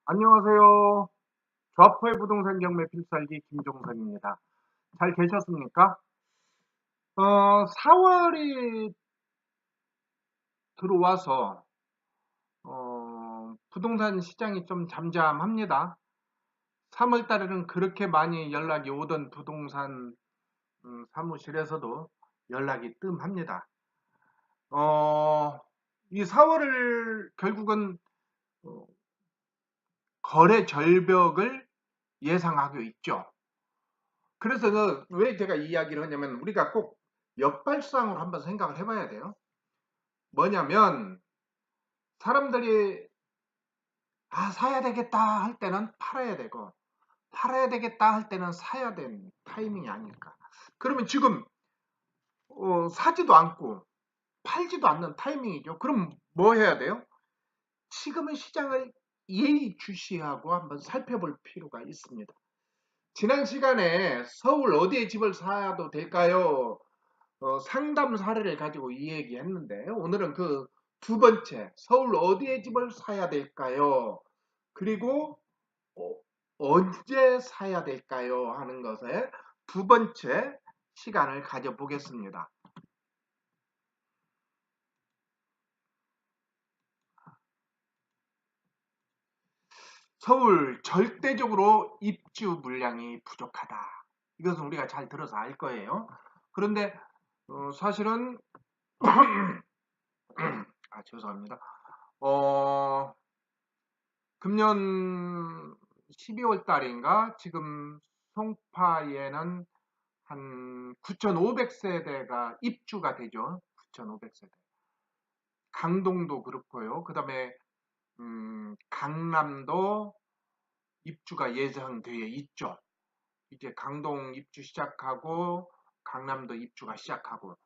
안녕하세요. 좌포의 부동산 경매 필살기 김종선입니다. 잘 계셨습니까? 4월이 들어와서 부동산 시장이 좀 잠잠합니다. 3월 달에는 그렇게 많이 연락이 오던 부동산 사무실에서도 연락이 뜸합니다. 이 4월을 결국은 어, 거래 절벽을 예상하고 있죠. 그래서 왜 제가 이 이야기를 하냐면 우리가 꼭 역발상으로 한번 생각을 해봐야 돼요. 뭐냐면 사람들이 사야 되겠다 할 때는 팔아야 되고 팔아야 되겠다 할 때는 사야 되는 타이밍이 아닐까. 그러면 지금 사지도 않고 팔지도 않는 타이밍이죠. 그럼 뭐 해야 돼요? 지금의 시장을 예의주시하고 한번 살펴볼 필요가 있습니다. 지난 시간에 서울 어디에 집을 사도 될까요? 상담 사례를 가지고 이 얘기했는데 오늘은 그 두 번째 서울 어디에 집을 사야 될까요? 그리고 어, 언제 사야 될까요? 하는 것에 두 번째 시간을 가져보겠습니다. 서울 절대적으로 입주 물량이 부족하다. 이것은 우리가 잘 들어서 알 거예요. 그런데 사실은 죄송합니다. 어, 금년 12월 달인가 지금 송파에는 한 9,500세대가 입주가 되죠. 9,500세대. 강동도 그렇고요. 그 다음에 강남도 입주가 예정되어 있죠. 이제 강동 입주 시작하고 강남도 입주가 시작하고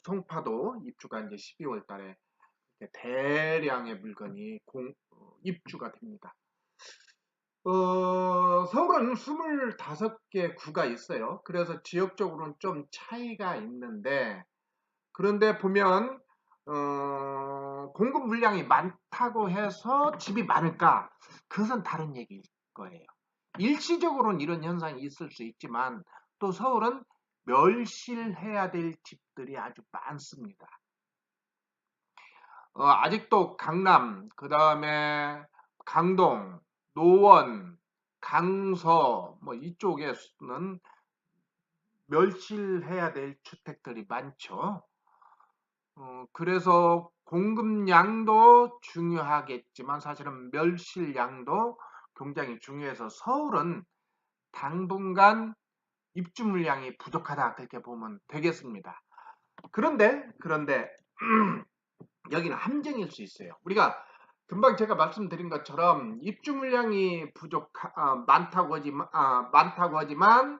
송파도 입주가 이제 12월 달에 대량의 물건이 입주가 됩니다. 서울은 25개 구가 있어요. 그래서 지역적으로는 좀 차이가 있는데, 그런데 보면, 공급 물량이 많다고 해서 집이 많을까? 그것은 다른 얘기일 거예요. 일시적으로는 이런 현상이 있을 수 있지만, 또 서울은 멸실해야 될 집들이 아주 많습니다. 아직도 강남, 그 다음에 강동, 노원, 강서, 뭐 이쪽에는 멸실해야 될 주택들이 많죠. 그래서 공급량도 중요하겠지만 사실은 멸실량도 굉장히 중요해서 서울은 당분간 입주 물량이 부족하다 그렇게 보면 되겠습니다. 그런데 여기는 함정일 수 있어요. 우리가 금방 제가 말씀드린 것처럼 입주 물량이 많다고 하지만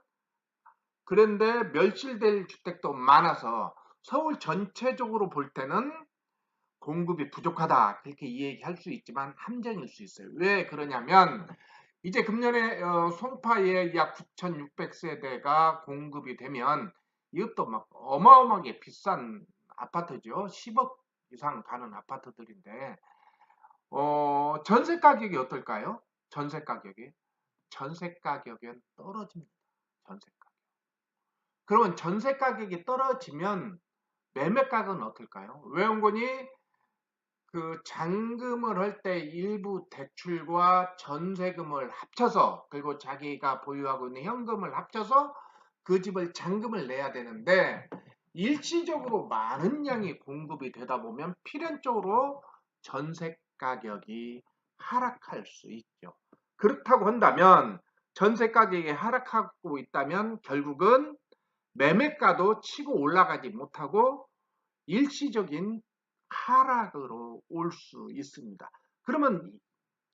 그런데 멸실될 주택도 많아서 서울 전체적으로 볼 때는 공급이 부족하다 그렇게 얘기할 수 있지만 함정일 수 있어요. 왜 그러냐면 이제 금년에 송파에 약 9,600세대가 공급이 되면 이것도 막 어마어마하게 비싼 아파트죠. 10억 이상 가는 아파트들인데 전세 가격이 어떨까요? 전세 가격이 전세 가격은 떨어집니다. 전세 가격. 그러면 전세 가격이 떨어지면 매매 가격은 어떨까요? 외원군이 그 잔금을 할 때 일부 대출과 전세금을 합쳐서 그리고 자기가 보유하고 있는 현금을 합쳐서 그 집을 잔금을 내야 되는데 일시적으로 많은 양이 공급이 되다 보면 필연적으로 전세 가격이 하락할 수 있죠. 그렇다고 한다면 전세 가격이 하락하고 있다면 결국은 매매가도 치고 올라가지 못하고 일시적인 하락으로 올 수 있습니다. 그러면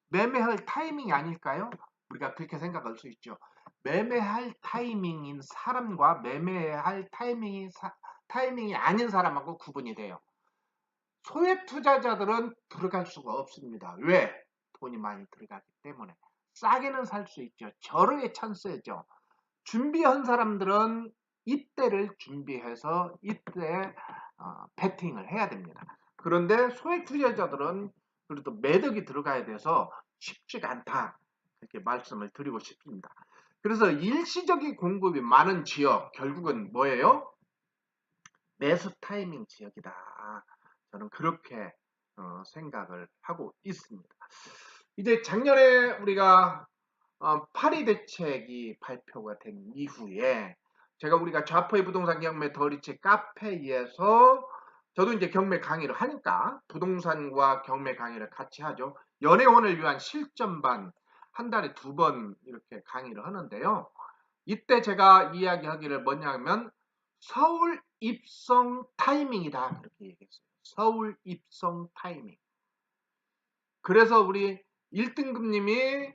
매매할 타이밍이 아닐까요? 우리가 그렇게 생각할 수 있죠. 매매할 타이밍인 사람과 매매할 타이밍이 아닌 사람하고 구분이 돼요. 소액 투자자들은 들어갈 수가 없습니다. 왜? 돈이 많이 들어가기 때문에. 싸게는 살 수 있죠. 절호의 찬스죠. 준비한 사람들은 이때를 준비해서 이때 베팅을 해야 됩니다. 그런데 소액 투자자들은 그래도 매덕이 들어가야 돼서 쉽지가 않다. 이렇게 말씀을 드리고 싶습니다. 그래서 일시적인 공급이 많은 지역, 결국은 뭐예요? 매수 타이밍 지역이다. 저는 그렇게 생각을 하고 있습니다. 이제 작년에 우리가 파리 대책이 발표가 된 이후에 우리가 좌포의 부동산 경매 더리치 카페에서 저도 이제 경매 강의를 하니까 부동산과 경매 강의를 같이 하죠. 연애원을 위한 실전반 한 달에 2번 이렇게 강의를 하는데요. 이때 제가 이야기하기를 뭐냐면 서울 입성 타이밍이다 그렇게 얘기했어요. 서울 입성 타이밍. 그래서 우리 1등급님이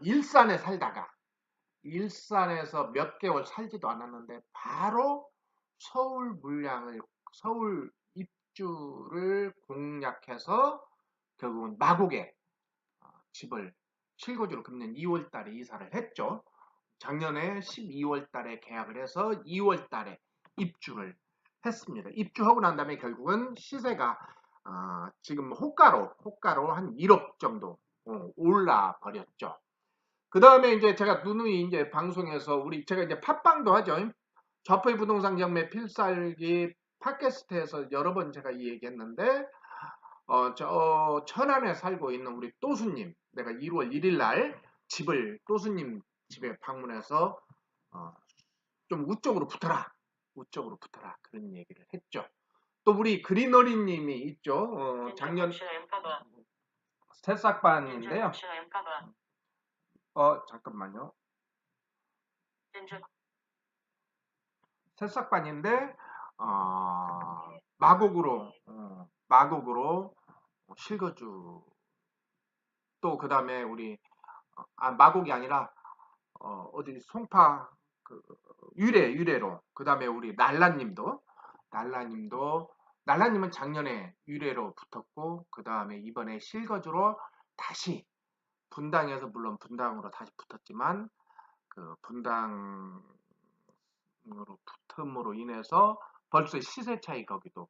일산에 살다가 일산에서 몇 개월 살지도 않았는데 바로 서울 입주를 공략해서 결국은 마곡에 집을 실거주로 금년 2월 달에 이사를 했죠. 작년에 12월 달에 계약을 해서 2월 달에 입주를 했습니다. 입주하고 난 다음에 결국은 시세가 지금 호가로 한 1억 정도 올라 버렸죠. 그 다음에 이제 제가 누누이 이제 방송에서 제가 이제 팟빵도 하죠. 좌포의 부동산 경매 필살기 팟캐스트에서 여러 번 제가 이 얘기했는데, 저 천안에 살고 있는 우리 또수님, 내가 1월 1일 날 또수님 집에 방문해서 좀 우쪽으로 붙어라 그런 얘기를 했죠. 또 우리 그린어리님이 있죠. 작년 새싹반인데요. 잠깐만요. 새싹반인데 마곡으로 실거주. 또 그 다음에 우리 마곡이 아니라 어디 송파 그 유래로. 그 다음에 우리 날라님은 작년에 유래로 붙었고, 그 다음에 이번에 실거주로 다시 분당에서, 물론 분당으로 다시 붙었지만 그 분당으로 붙음으로 인해서 벌써 시세 차이 거기도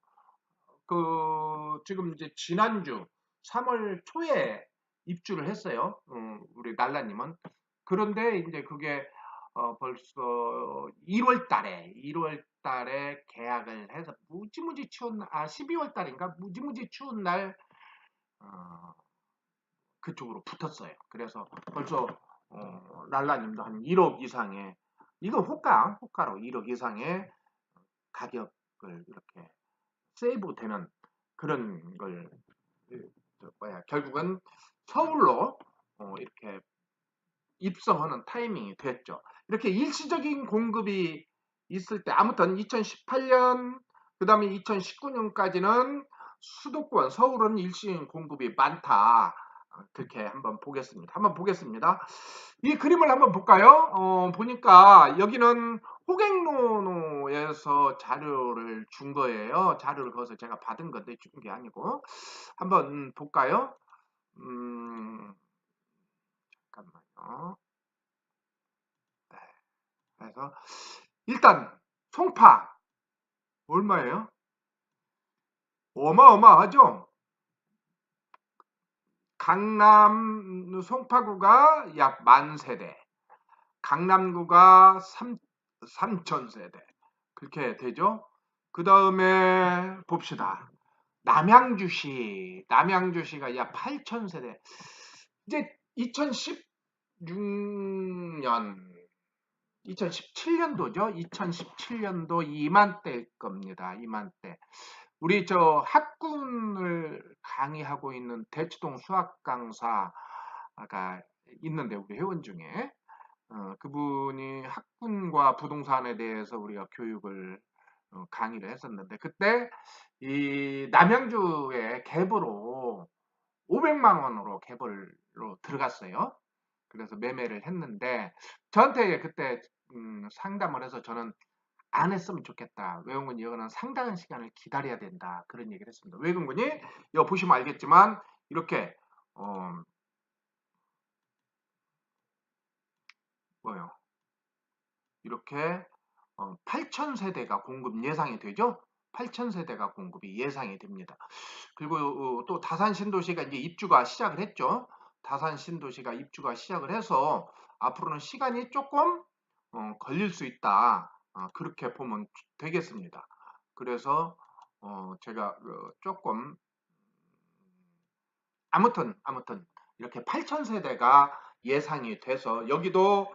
지금 이제 지난주 3월 초에 입주를 했어요. 우리 날라님은. 그런데 이제 그게 벌써 1월 달에 계약을 해서 무지무지 추운 12월 달인가 무지무지 추운 날 그쪽으로 붙었어요. 그래서 벌써 날라님도 한 1억 이상의, 이거 호가로 1억 이상의 가격을 이렇게 세이브 되는 그런 걸 결국은 서울로 이렇게 입성하는 타이밍이 됐죠. 이렇게 일시적인 공급이 있을 때, 아무튼 2018년 그 다음에 2019년까지는 수도권 서울은 일시적인 공급이 많다. 그렇게 한번 보겠습니다. 이 그림을 한번 볼까요? 보니까 여기는 호갱노노에서 자료를 준 거예요. 자료를 거기서 제가 받은 건데 준 게 아니고. 한번 볼까요? 잠깐만요. 네. 그래서 일단 송파 얼마예요? 어마어마하죠? 강남 송파구가 약 10,000세대, 강남구가 3,000세대 그렇게 되죠. 그 다음에 봅시다. 남양주시가 약 8,000세대. 이제 2016년 2017년도죠. 2017년도 이맘때일 겁니다. 이맘때. 우리 저 학군을 강의하고 있는 대치동 수학 강사가 있는데, 우리 회원 중에 그분이 학군과 부동산에 대해서 우리가 교육을 강의를 했었는데, 그때 이 남양주의 갭으로 500만 원으로 갭으로 들어갔어요. 그래서 매매를 했는데 저한테 그때 상담을 해서 저는 안 했으면 좋겠다. 왜 그런지 이거는 상당한 시간을 기다려야 된다. 그런 얘기를 했습니다. 왜 그런 거니? 이거 보시면 알겠지만 이렇게 이렇게 8,000세대가 공급 예상이 되죠. 8,000세대가 공급이 예상이 됩니다. 그리고 또 다산 신도시가 이제 입주가 시작을 했죠. 다산 신도시가 입주가 시작을 해서 앞으로는 시간이 조금 걸릴 수 있다. 그렇게 보면 되겠습니다. 그래서 제가 조금 아무튼 이렇게 8,000세대가 예상이 돼서 여기도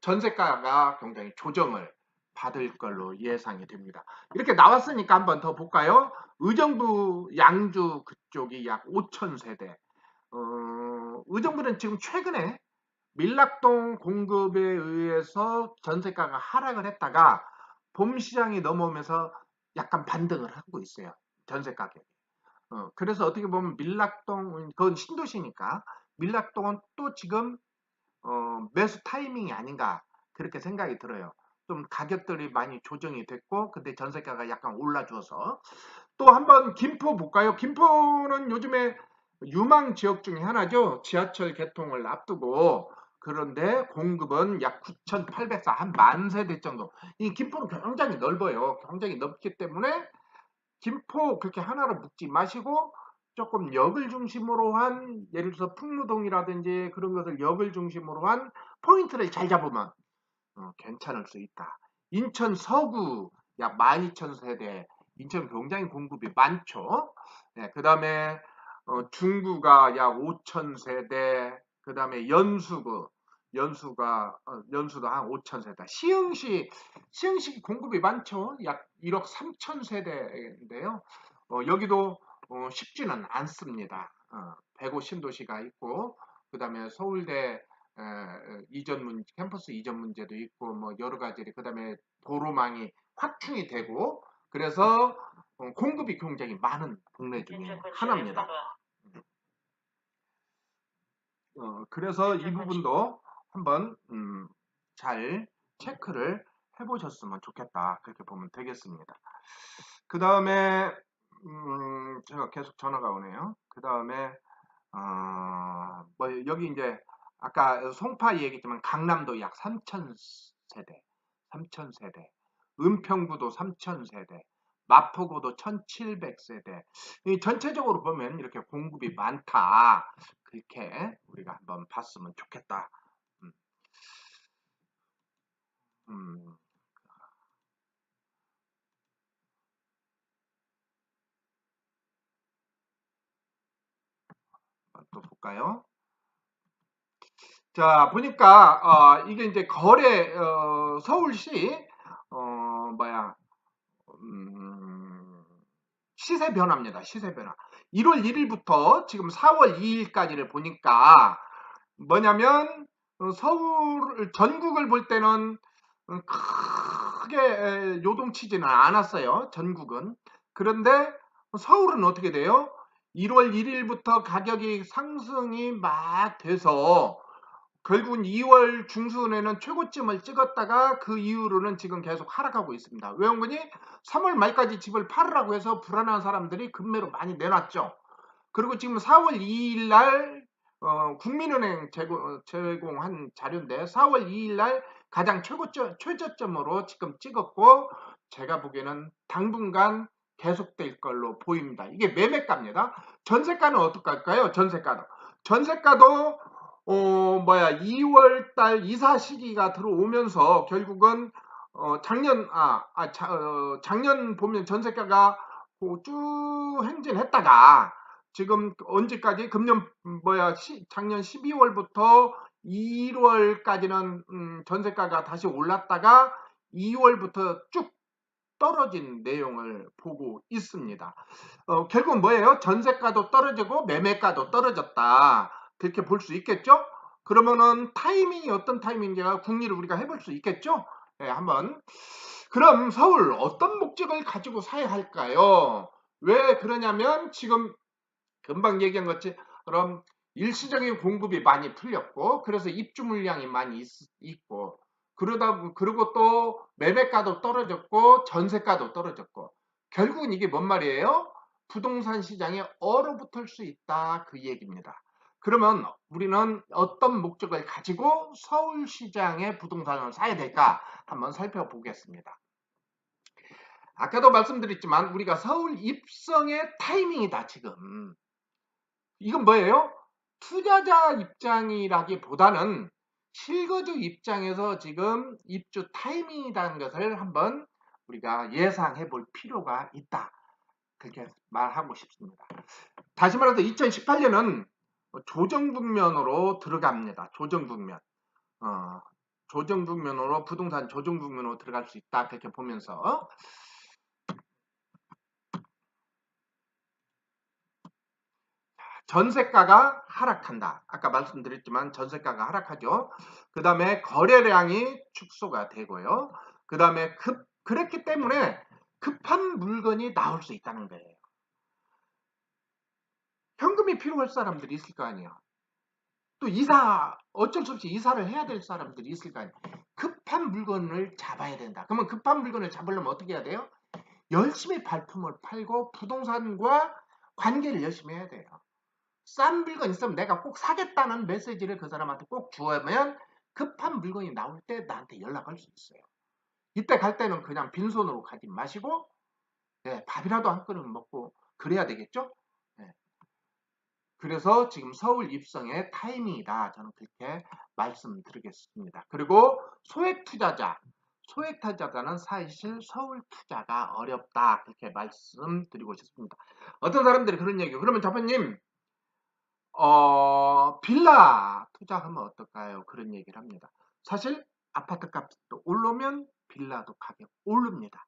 전세가가 굉장히 조정을 받을 걸로 예상이 됩니다. 이렇게 나왔으니까 한번 더 볼까요? 의정부, 양주 그쪽이 약 5,000세대. 의정부는 지금 최근에 밀락동 공급에 의해서 전세가가 하락을 했다가 봄 시장이 넘어오면서 약간 반등을 하고 있어요. 전세 가격이. 그래서 어떻게 보면 밀락동, 그건 신도시니까 밀락동은 또 지금 매수 타이밍이 아닌가 그렇게 생각이 들어요. 좀 가격들이 많이 조정이 됐고 근데 전세가가 약간 올라줘서 또 한번 김포 볼까요? 김포는 요즘에 유망 지역 중에 하나죠. 지하철 개통을 앞두고 그런데 공급은 약 9,804, 한 만 세대 정도. 이 김포는 굉장히 넓어요. 굉장히 넓기 때문에 김포 그렇게 하나로 묶지 마시고 조금 역을 중심으로 한 예를 들어서 풍무동이라든지 그런 것을 역을 중심으로 한 포인트를 잘 잡으면 괜찮을 수 있다. 인천 서구 약 12,000세대. 인천 굉장히 공급이 많죠. 네, 그 다음에 중구가 약 5,000세대. 그 다음에 연수도 한 5,000세대. 시흥시 공급이 많죠. 약 1억 3천 세대인데요. 여기도 쉽지는 않습니다. 105 신도시가 있고 그 다음에 서울대 캠퍼스 이전 문제도 있고 뭐 여러 가지 그 다음에 도로망이 확충이 되고 그래서 공급이 굉장히 많은 동네 중에 하나입니다. 그래서 이 부분도 한번 잘 체크를 해보셨으면 좋겠다. 그렇게 보면 되겠습니다. 그 다음에 제가 계속 전화가 오네요. 그 다음에 뭐 여기 이제 아까 송파 얘기했지만 강남도 약 3,000세대, 3,000세대, 은평구도 3,000세대, 마포구도 1,700세대. 전체적으로 보면 이렇게 공급이 많다. 그렇게 우리가 한번 봤으면 좋겠다. 음, 또 볼까요? 자, 보니까 이게 이제 거래 서울시 뭐야 시세 변화입니다. 시세 변화. 1월 1일부터 지금 4월 2일까지를 보니까 뭐냐면 서울 전국을 볼 때는 크게 요동치지는 않았어요. 전국은. 그런데 서울은 어떻게 돼요? 1월 1일부터 가격이 상승이 막 돼서 결국은 2월 중순에는 최고점을 찍었다가 그 이후로는 지금 계속 하락하고 있습니다. 왜 그러니 3월 말까지 집을 팔으라고 해서 불안한 사람들이 급매로 많이 내놨죠. 그리고 지금 4월 2일 날 국민은행 제공한 자료인데 4월 2일 날 가장 최저점으로 지금 찍었고 제가 보기에는 당분간 계속될 걸로 보입니다. 이게 매매가입니다. 전세가는 어떨까요? 전세가도 2월 달 이사 시기가 들어오면서 결국은 작년 보면 전세가가 쭉 행진했다가 지금 언제까지 작년 12월부터 1월까지는 전세가가 다시 올랐다가 2월부터 쭉 떨어진 내용을 보고 있습니다. 결국은 뭐예요? 전세가도 떨어지고 매매가도 떨어졌다. 그렇게 볼 수 있겠죠? 그러면은 타이밍이 어떤 타이밍인가 궁리를 우리가 해볼 수 있겠죠? 네, 한번. 그럼 서울 어떤 목적을 가지고 사야 할까요? 왜 그러냐면 지금 금방 얘기한 것처럼 일시적인 공급이 많이 풀렸고 그래서 입주 물량이 많이 있고 그리고 또 매매가도 떨어졌고 전세가도 떨어졌고 결국은 이게 뭔 말이에요? 부동산 시장에 얼어붙을 수 있다 그 얘기입니다. 그러면 우리는 어떤 목적을 가지고 서울시장의 부동산을 사야 될까 한번 살펴보겠습니다. 아까도 말씀드렸지만 우리가 서울 입성의 타이밍이다 지금. 이건 뭐예요? 투자자 입장이라기보다는 실거주 입장에서 지금 입주 타이밍이라는 것을 한번 우리가 예상해 볼 필요가 있다. 그렇게 말하고 싶습니다. 다시 말해서 2018년은 조정 국면으로 들어갑니다. 조정 국면. 조정 국면으로 부동산 조정 국면으로 들어갈 수 있다. 그렇게 보면서 전세가가 하락한다. 아까 말씀드렸지만 전세가가 하락하죠. 그 다음에 거래량이 축소가 되고요. 그 다음에 그렇기 때문에 급한 물건이 나올 수 있다는 거예요. 현금이 필요할 사람들이 있을 거 아니에요. 또 어쩔 수 없이 이사를 해야 될 사람들이 있을 거 아니에요. 급한 물건을 잡아야 된다. 그러면 급한 물건을 잡으려면 어떻게 해야 돼요? 열심히 발품을 팔고 부동산과 관계를 열심히 해야 돼요. 싼 물건 있으면 내가 꼭 사겠다는 메시지를 그 사람한테 꼭 주면 급한 물건이 나올 때 나한테 연락할 수 있어요. 이때 갈 때는 그냥 빈손으로 가지 마시고 밥이라도 한 그릇 먹고 그래야 되겠죠? 네. 그래서 지금 서울 입성의 타이밍이다. 저는 그렇게 말씀드리겠습니다. 그리고 소액 투자자는 사실 서울 투자가 어렵다. 그렇게 말씀드리고 싶습니다. 어떤 사람들이 그런 얘기예요. 그러면 자표님 빌라 투자하면 어떨까요? 그런 얘기를 합니다. 사실 아파트 값도 오르면 빌라도 가격 오릅니다.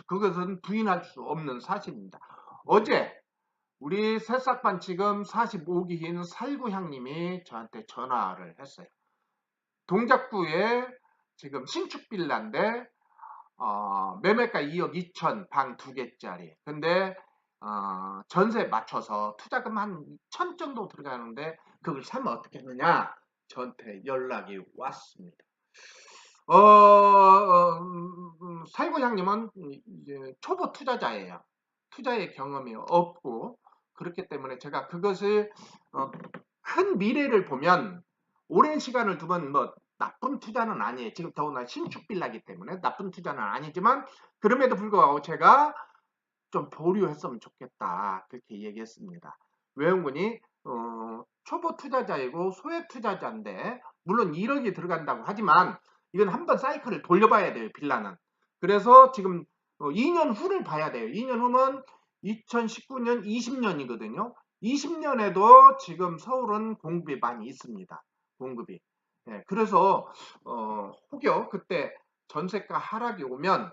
그것은 부인할 수 없는 사실입니다. 어제 우리 새싹반 지금 45기인 살구향님이 저한테 전화를 했어요. 동작구에 지금 신축 빌라인데 매매가 2억 2천 방 2개짜리. 근데 전세 맞춰서 투자금 한 1천 정도 들어가는데 그걸 사면 어떻게 했느냐? 저한테 연락이 왔습니다. 살구향님은 이제 초보 투자자예요. 투자의 경험이 없고 그렇기 때문에 제가 그것을 큰 미래를 보면 오랜 시간을 두면 뭐 나쁜 투자는 아니에요. 지금 더구나 신축 빌라기 때문에 나쁜 투자는 아니지만 그럼에도 불구하고 제가 좀 보류했으면 좋겠다 그렇게 얘기했습니다. 외원군이 초보 투자자이고 소액 투자자인데 물론 1억이 들어간다고 하지만 이건 한번 사이클을 돌려봐야 돼요. 빌라는. 그래서 지금 2년 후를 봐야 돼요. 2년 후면 2019년 20년이거든요. 20년에도 지금 서울은 공급이 많이 있습니다. 공급이. 네, 그래서 혹여 그때 전세가 하락이 오면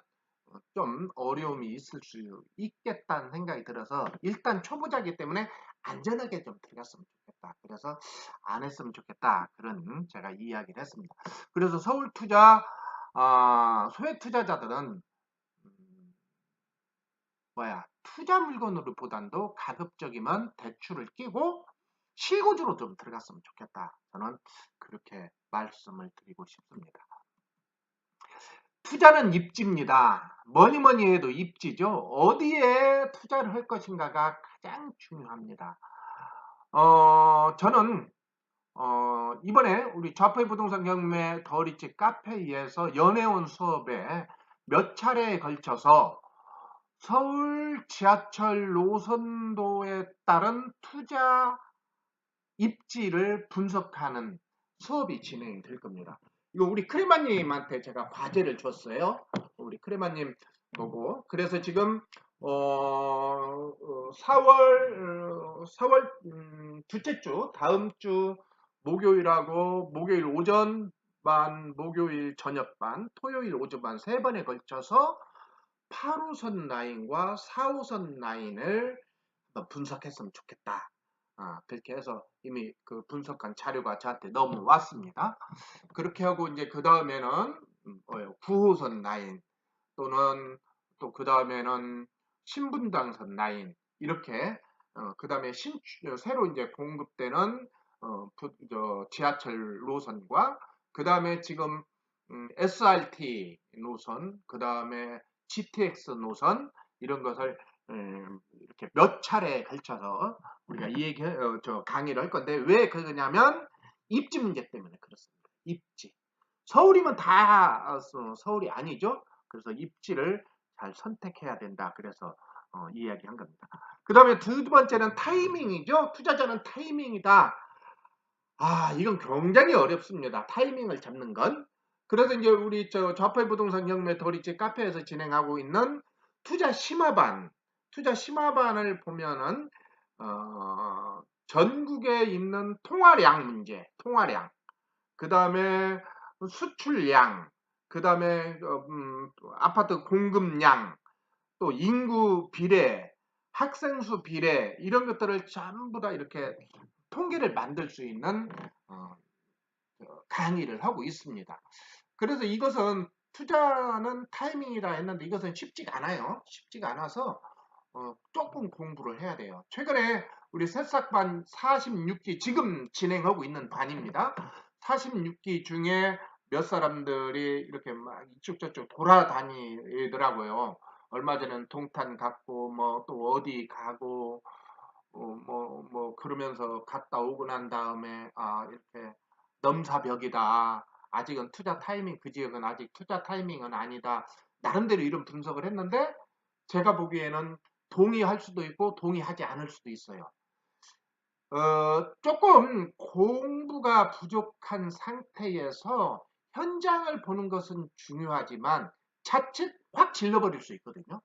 좀 어려움이 있을 수 있겠다는 생각이 들어서 일단 초보자이기 때문에 안전하게 좀 들어갔으면 좋겠다. 그래서 안 했으면 좋겠다. 그런 제가 이야기를 했습니다. 그래서 서울 투자 소액 투자자들은 투자 물건으로 보단도 가급적이면 대출을 끼고 실거주로 좀 들어갔으면 좋겠다. 저는 그렇게 말씀을 드리고 싶습니다. 투자는 입지입니다. 뭐니 해도 입지죠. 어디에 투자를 할 것인가가 가장 중요합니다. 저는 이번에 우리 좌포의 부동산 경매 더리치 카페에서 연애원 수업에 몇 차례에 걸쳐서 서울 지하철 노선도에 따른 투자 입지를 분석하는 수업이 진행이 될 겁니다. 이거 우리 크레마님한테 제가 과제를 줬어요. 우리 크레마님 보고. 그래서 지금 4월 둘째 주 다음 주 목요일하고 목요일 오전 반, 목요일 저녁 반, 토요일 오전 반 3번에 걸쳐서 8호선 라인과 4호선 라인을 분석했으면 좋겠다. 그렇게 해서 이미 그 분석한 자료가 저한테 넘어왔습니다. 그렇게 하고 이제 그 다음에는 9호선 라인 또는 또 그 다음에는 신분당선 라인 이렇게 그 다음에 새로 이제 공급되는 지하철 노선과 그 다음에 지금 SRT 노선 그 다음에 GTX 노선 이런 것을 이렇게 몇 차례에 걸쳐서 우리가 이 얘기 강의를 할 건데 왜 그러냐면 입지 문제 때문에 그렇습니다. 입지. 서울이면 다 서울이 아니죠. 그래서 입지를 잘 선택해야 된다. 그래서 이야기한 겁니다. 그 다음에 두 번째는 타이밍이죠. 투자자는 타이밍이다. 이건 굉장히 어렵습니다. 타이밍을 잡는 건. 그래서 이제 우리 좌파 부동산 경매 도리지 카페에서 진행하고 있는 투자 심화반을 보면은 전국에 있는 통화량 문제, 통화량, 그 다음에 수출량, 그 다음에 아파트 공급량, 또 인구 비례, 학생 수 비례 이런 것들을 전부 다 이렇게 통계를 만들 수 있는 강의를 하고 있습니다. 그래서 이것은 투자는 타이밍이다 했는데 이것은 쉽지가 않아요. 쉽지가 않아서 조금 공부를 해야 돼요. 최근에 우리 새싹반 46기 지금 진행하고 있는 반입니다. 46기 중에 몇 사람들이 이렇게 막 이쪽 저쪽 돌아다니더라고요. 얼마 전에는 동탄 갔고 뭐 또 어디 가고 그러면서 갔다 오고 난 다음에 이렇게 넘사벽이다. 아직은 투자 타이밍 그 지역은 아직 투자 타이밍은 아니다. 나름대로 이런 분석을 했는데 제가 보기에는 동의할 수도 있고 동의하지 않을 수도 있어요. 조금 공부가 부족한 상태에서 현장을 보는 것은 중요하지만 자칫 확 질러버릴 수 있거든요.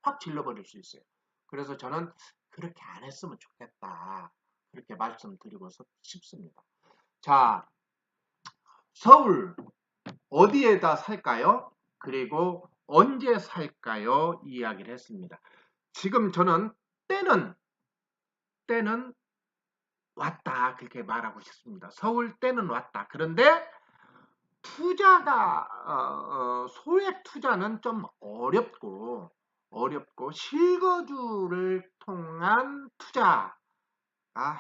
확 질러버릴 수 있어요. 그래서 저는 그렇게 안 했으면 좋겠다. 그렇게 말씀드리고 싶습니다. 자, 서울 어디에다 살까요? 그리고 언제 살까요? 이야기를 했습니다. 지금 저는 때는 왔다 그렇게 말하고 싶습니다. 서울 때는 왔다. 그런데 투자가 소액 투자는 좀 어렵고 실거주를 통한 투자가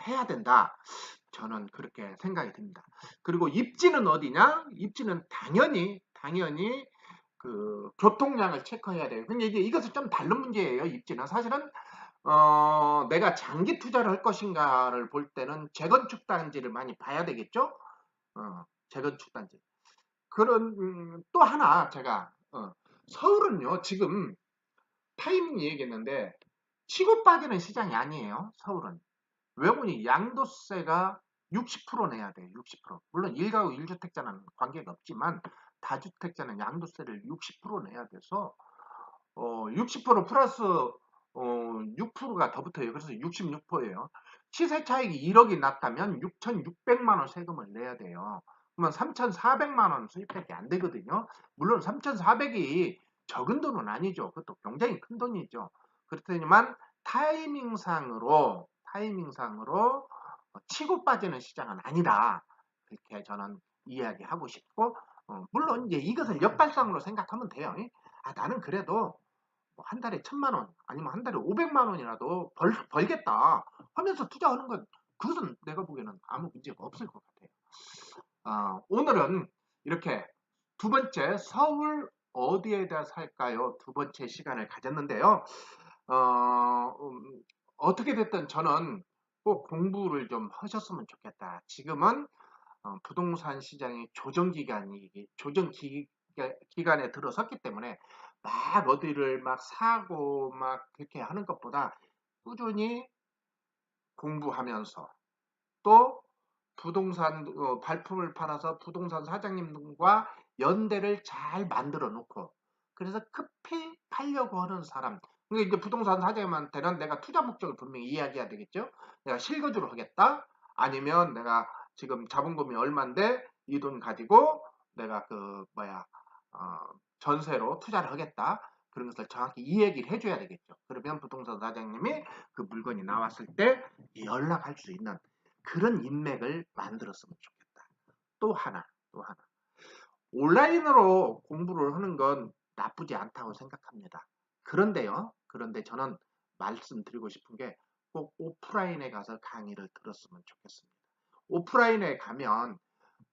해야 된다. 저는 그렇게 생각이 듭니다. 그리고 입지는 어디냐? 입지는 당연히 그 교통량을 체크해야 돼요. 근데 이것은 좀 다른 문제예요. 입지는 사실은 내가 장기 투자를 할 것인가를 볼 때는 재건축 단지를 많이 봐야 되겠죠. 재건축 단지. 그런 또 하나 제가 서울은요 지금 타이밍 얘기했는데 치고 빠지는 시장이 아니에요. 서울은 왜 보니 양도세가 60% 내야 돼요. 60%. 물론 1가구 1주택자는 관계가 없지만 다주택자는 양도세를 60% 내야 돼서 60% 플러스 6%가 더 붙어요. 그래서 66%예요. 시세 차익이 1억이 났다면 6,600만 원 세금을 내야 돼요. 그러면 3,400만 원 수입밖에 안 되거든요. 물론 3,400이 적은 돈은 아니죠. 그것도 굉장히 큰 돈이죠. 그렇지만 타이밍상으로 치고 빠지는 시장은 아니다. 그렇게 저는 이야기하고 싶고 물론 이제 이것을 역발상으로 생각하면 돼요. 나는 그래도 한 달에 1,000만 원 아니면 한 달에 500만 원이라도 벌겠다 하면서 투자하는 건 그것은 내가 보기에는 아무 문제가 없을 것 같아요. 오늘은 이렇게 두 번째 서울 어디에다 살까요? 두 번째 시간을 가졌는데요. 어떻게 됐든 저는 꼭 공부를 좀 하셨으면 좋겠다. 지금은 부동산 시장이 조정 기간에 들어섰기 때문에 막 어디를 막 사고 막 그렇게 하는 것보다 꾸준히 공부하면서 또 부동산 발품을 팔아서 부동산 사장님과 연대를 잘 만들어 놓고 그래서 급히 팔려고 하는 사람 그러니까 이제 부동산 사장님한테는 내가 투자 목적을 분명히 이야기해야 되겠죠. 내가 실거주를 하겠다 아니면 내가 지금 자본금이 얼만데 이 돈 가지고 내가 전세로 투자를 하겠다 그런 것을 정확히 이 얘기를 해줘야 되겠죠. 그러면 부동산 사장님이 그 물건이 나왔을 때 연락할 수 있는 그런 인맥을 만들었으면 좋겠다. 또 하나. 온라인으로 공부를 하는 건 나쁘지 않다고 생각합니다. 그런데 저는 말씀드리고 싶은 게 꼭 오프라인에 가서 강의를 들었으면 좋겠습니다. 오프라인에 가면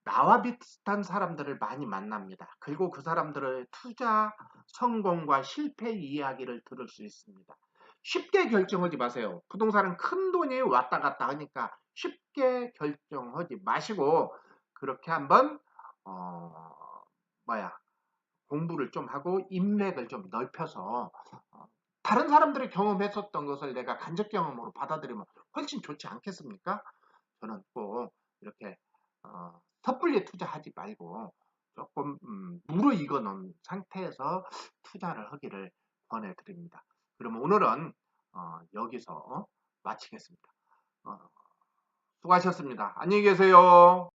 나와 비슷한 사람들을 많이 만납니다. 그리고 그 사람들의 투자 성공과 실패 이야기를 들을 수 있습니다. 쉽게 결정하지 마세요. 부동산은 큰 돈이 왔다 갔다 하니까 쉽게 결정하지 마시고 그렇게 한번 어, 뭐야 공부를 좀 하고 인맥을 좀 넓혀서 다른 사람들이 경험했었던 것을 내가 간접 경험으로 받아들이면 훨씬 좋지 않겠습니까? 저는 꼭 이렇게 섣불리 투자하지 말고 조금 무르익어 놓은 상태에서 투자를 하기를 권해드립니다. 그러면 오늘은 여기서 마치겠습니다. 수고하셨습니다. 안녕히 계세요.